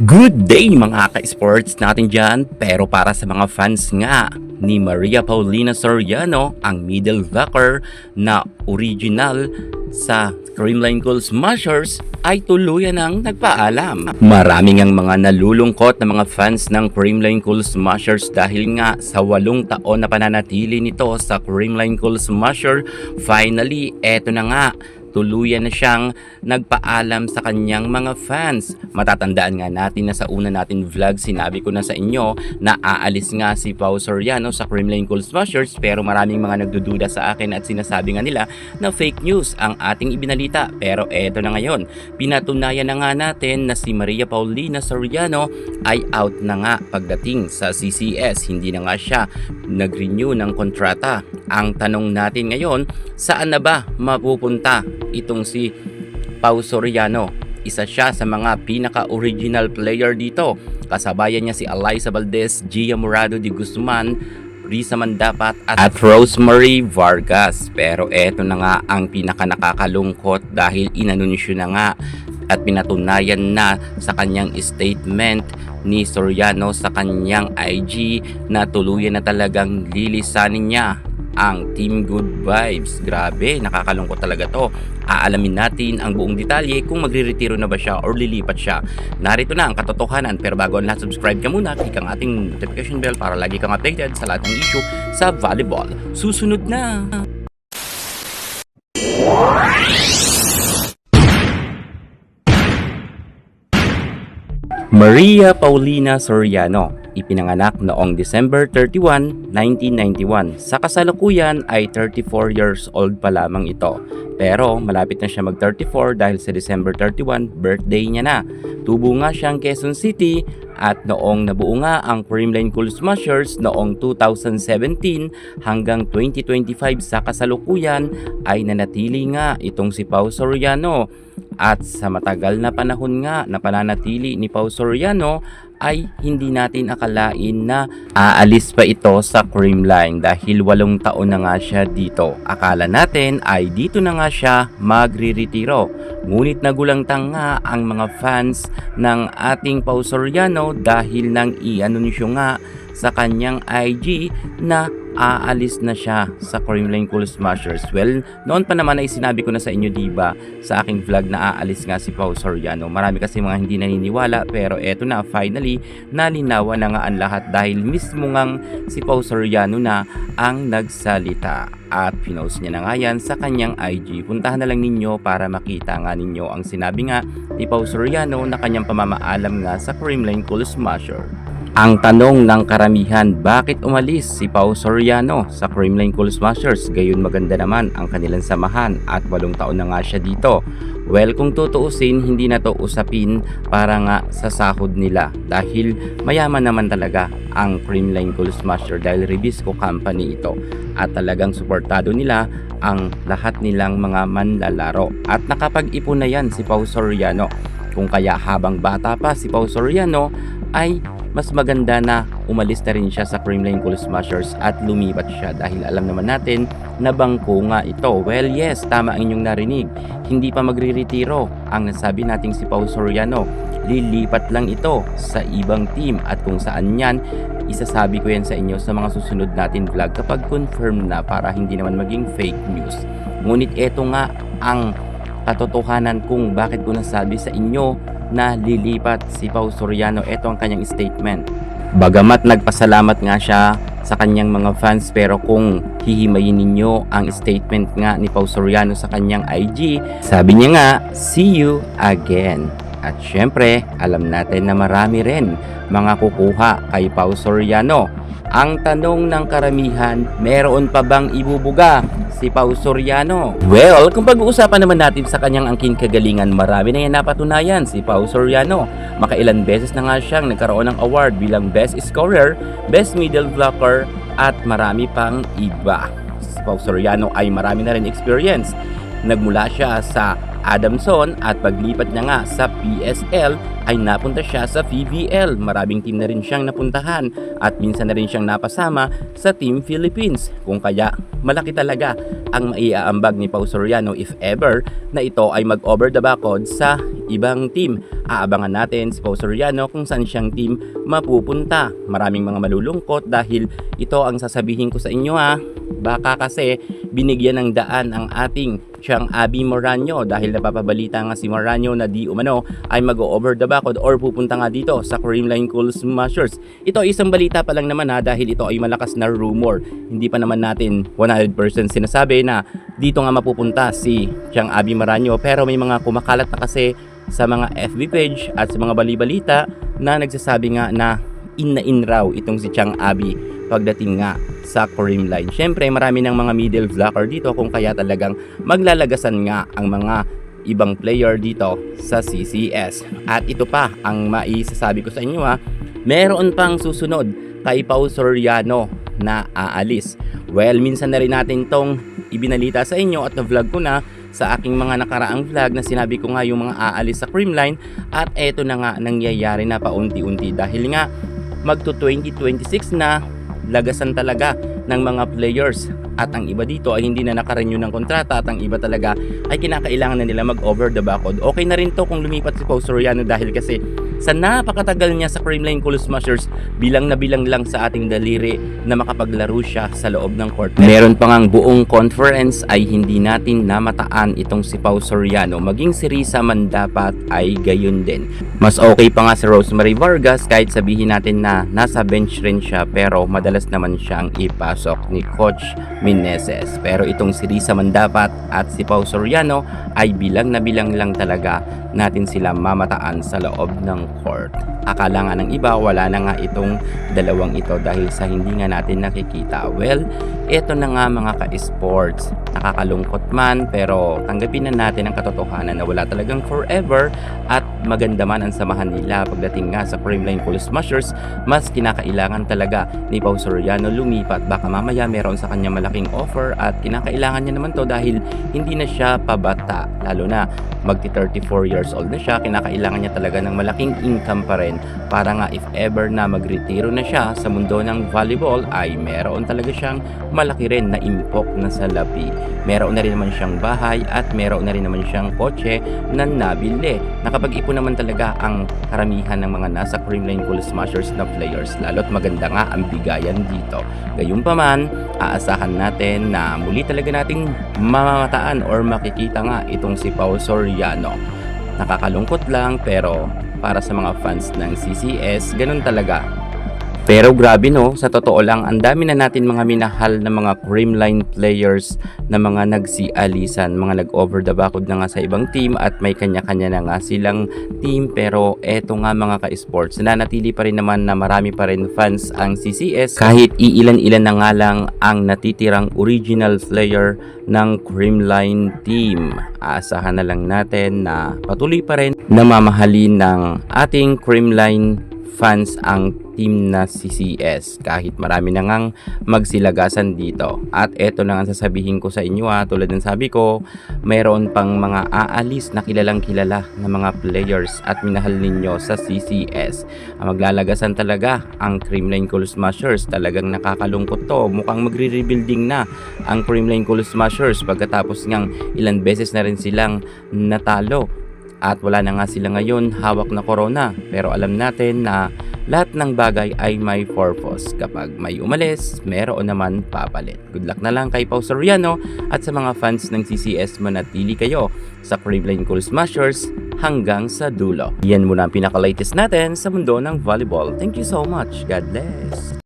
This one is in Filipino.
Good day mga ka-sports natin dyan, pero para sa mga fans nga ni Maria Paulina Soriano, ang middle blocker na original sa Creamline Cool Smashers ay tuluyan ng nagpaalam. Maraming ang mga nalulungkot na mga fans ng Creamline Cool Smashers dahil nga sa 8 taon na pananatili nito sa Creamline Cool Smasher, finally eto na nga, tuluyan na siyang nagpaalam sa kanyang mga fans. Matatandaan nga natin na sa una natin vlog, sinabi ko na sa inyo na aalis nga si Pao Soriano sa Creamline Cool Smashers, pero maraming mga nagdududa sa akin at sinasabi nga nila na fake news ang ating ibinalita. Pero eto na ngayon, pinatunayan na nga natin na si Maria Paulina Soriano ay out na nga pagdating sa CCS. Hindi na nga siya nag-renew ng kontrata. Ang tanong natin ngayon, saan na ba mapupunta itong si Pao Soriano? Isa siya sa mga pinaka-original player dito. Kasabayan niya si Alyssa Valdez, Gia Morado de Guzman, Risa Mandapat at Rosemary Vargas. Pero eto na nga ang pinaka-nakakalungkot dahil inanunsyo na nga at pinatunayan na sa kanyang statement ni Soriano sa kanyang IG na tuluyan na talagang lilisanin niya ang Team Good Vibes. Grabe, nakakalungkot talaga to. Aalamin natin ang buong detalye kung magre-retiro na ba siya or lilipat siya. Narito na ang katotohanan, pero bago ang lahat, subscribe ka muna, click ang ating notification bell para lagi kang updated sa lahat ng issue sa volleyball. Susunod na! Maria Paulina Soriano, ipinanganak noong December 31, 1991. Sa kasalukuyan ay 34 years old pa lamang ito. Pero malapit na siya mag-34 dahil sa December 31, birthday niya na. Tubo nga siyang Quezon City at noong nabuo nga ang Creamline Cool Smashers noong 2017 hanggang 2025 sa kasalukuyan ay nanatili nga itong si Pao Soriano. At sa matagal na panahon nga na pananatili ni Pao Soriano ay hindi natin akalain na aalis pa ito sa Creamline dahil 8 taon na nga siya dito. Akala natin ay dito na nga siya magre-retiro. Ngunit nagulantang nga ang mga fans ng ating Pao Soriano dahil nang i-anunsyo nga sa kanyang IG na aalis na siya sa Creamline Cool Smashers. Well, noon pa naman ay sinabi ko na sa inyo, diba, sa aking vlog na aalis nga si Pao Soriano. Marami kasi mga hindi naniniwala, pero eto na, finally nalinawan na nga ang lahat dahil mismo ngang si Pao Soriano na ang nagsalita at pinost niya na nga yan sa kanyang IG. Puntahan na lang ninyo para makita nga ninyo ang sinabi nga ni Pao Soriano na kanyang pamamaalam nga sa Creamline Cool Smasher. Ang tanong ng karamihan, bakit umalis si Pao Soriano sa Creamline Cool Smashers? Gayon maganda naman ang kanilang samahan at 8 taon na nga siya dito. Well, kung tutuusin, hindi na to usapin para nga sa sahod nila dahil mayaman naman talaga ang Creamline Cool Smasher dahil Ribisco company ito at talagang suportado nila ang lahat nilang mga manlalaro at nakapag-ipon na yan si Pao Soriano. Kung kaya habang bata pa si Pao Soriano ay mas maganda na umalis na rin siya sa Creamline Cool Smashers at lumipat siya dahil alam naman natin na bangko nga ito. Well, yes, tama ang inyong narinig. Hindi pa magre-retiro ang nasabi nating si Pao Soriano. Lilipat lang ito sa ibang team at kung saan yan, isasabi ko yan sa inyo sa mga susunod natin vlog kapag confirm na para hindi naman maging fake news. Ngunit eto nga ang katotohanan kung bakit ko nasabi sa inyo na lilipat si Pao Soriano. Ito ang kanyang statement. Bagamat nagpasalamat nga siya sa kanyang mga fans, pero kung hihimayin ninyo ang statement nga ni Pao Soriano sa kanyang IG, sabi niya nga, see you again. At syempre, alam natin na marami rin mga kukuha kay Pao Soriano. Ang tanong ng karamihan, meron pa bang ibubuga si Pao Soriano? Well, kung pag-uusapan naman natin sa kanyang angking kagalingan, marami na yan napatunayan si Pao Soriano. Makailan beses na nga siyang nagkaroon ng award bilang Best Scorer, Best Middle Blocker at marami pang iba. Si Pao Soriano ay marami na rin experience. Nagmula siya sa Adamson at paglipat niya nga sa PSL ay napunta siya sa PBL. Maraming team na rin siyang napuntahan at minsan na rin siyang napasama sa Team Philippines. Kung kaya malaki talaga ang maiaambag ni Pao Soriano if ever na ito ay mag-over the backod sa ibang team. aabangan natin si Pau Soriano kung saan siyang team mapupunta. Maraming mga malulungkot dahil ito ang sasabihin ko sa inyo baka kasi binigyan ng daan ang ating siyang Abby Moranyo dahil napapabalita nga si Moranyo na di umano ay mag-over the backwood or pupunta nga dito sa Creamline Cool Smashers. Ito ay isang balita pa lang naman dahil ito ay malakas na rumor. Hindi pa naman natin 100% sinasabi na dito nga mapupunta si siyang Abby Moranyo, pero may mga kumakalat na kasi sa mga FB page at sa mga bali-balita na nagsasabi nga na in raw itong si Chang Abby pagdating nga sa Creamline. Syempre marami ng mga middle blocker dito kung kaya talagang maglalagasan nga ang mga ibang player dito sa CCS. At ito pa ang maisasabi ko sa inyo meron pang susunod kay Pau Soriano na aalis. Well, minsan na rin natin tong ibinalita sa inyo at na-vlog ko na sa aking mga nakaraang vlog na sinabi ko nga yung mga aalis sa Creamline, at eto na nga nangyayari na paunti-unti dahil nga magto 2026 na, lagasan talaga ng mga players at ang iba dito ay hindi na nakarenew ng kontrata at ang iba talaga ay kinakailangan na nila mag-over the backwood. Okay na rin to kung lumipat si Pau Soriano dahil kasi sa napakatagal niya sa Creamline Cool Smashers, bilang na bilang lang sa ating daliri na makapaglaro siya sa loob ng court. Meron pa ngang buong conference ay hindi natin namataan itong si Pau Soriano. Maging si Risa man dapat ay gayon din. Mas okay pa nga si Rosemary Vargas kahit sabihin natin na nasa bench rin siya, pero madalas naman siyang ipasok ni Coach Meneses. Pero itong si Risa man dapat at si Pau Soriano ay bilang na bilang lang talaga natin sila mamataan sa loob ng court. Akala nga ng iba wala na nga itong dalawang ito dahil sa hindi nga natin nakikita. Well, ito na nga mga ka-sports. Nakakalungkot man pero tanggapin na natin ang katotohanan na wala talagang forever, at maganda man ang samahan nila pagdating nga sa Creamline Cool Smashers. Mas kinakailangan talaga ni Pau Soriano lumipat. Baka mamaya meron sa kanya malaking offer at kinakailangan niya naman to dahil hindi na siya pabata, lalo na magti 34 years old na siya. Kinakailangan niya talaga ng malaking income pa rin para nga if ever na magretiro na siya sa mundo ng volleyball ay meron talaga siyang malaki rin na impok na salapi. Meron na rin naman siyang bahay at meron na rin naman siyang kotse na nabili. Nakapag-ipon naman talaga ang karamihan ng mga nasa Creamline Cool Smashers na players, lalo't maganda nga ang bigayan dito. Gayunpaman, aasahan natin na muli talaga nating mamamataan or makikita nga itong si Pau Soriano. Nakakalungkot lang pero para sa mga fans ng CCS, ganun talaga. Pero grabe sa totoo lang, ang dami na natin mga minahal na mga Creamline players na mga nagsialisan, mga nag-over the backwood na nga sa ibang team at may kanya-kanya na nga silang team. Pero eto nga mga ka-sports, nanatili pa rin naman na marami pa rin fans ang CCS kahit iilan-ilan na nga lang ang natitirang original player ng Creamline team. Aasahan na lang natin na patuloy pa rin na mamahalin ng ating Creamline fans ang team na CCS kahit marami na ngang magsilagasan dito. At eto na nga sasabihin ko sa inyo tulad ng sabi ko, mayroon pang mga aalis na kilalang kilala na mga players at minahal ninyo sa CCS. Ang maglalagasan talaga ang Creamline Cool Smashers. Talagang nakakalungkot to. Mukhang magre-rebuilding na ang Creamline Cool Smashers pagkatapos ngang ilang beses na rin silang natalo. At wala na nga sila ngayon hawak na corona. Pero alam natin na lahat ng bagay ay may purpose. Kapag may umalis, meron naman papalit. Good luck na lang kay Pau Soriano at sa mga fans ng CCS, manatili kayo sa Creamline Cool Smashers hanggang sa dulo. Yan muna ang pinaka-latest natin sa mundo ng volleyball. Thank you so much. God bless.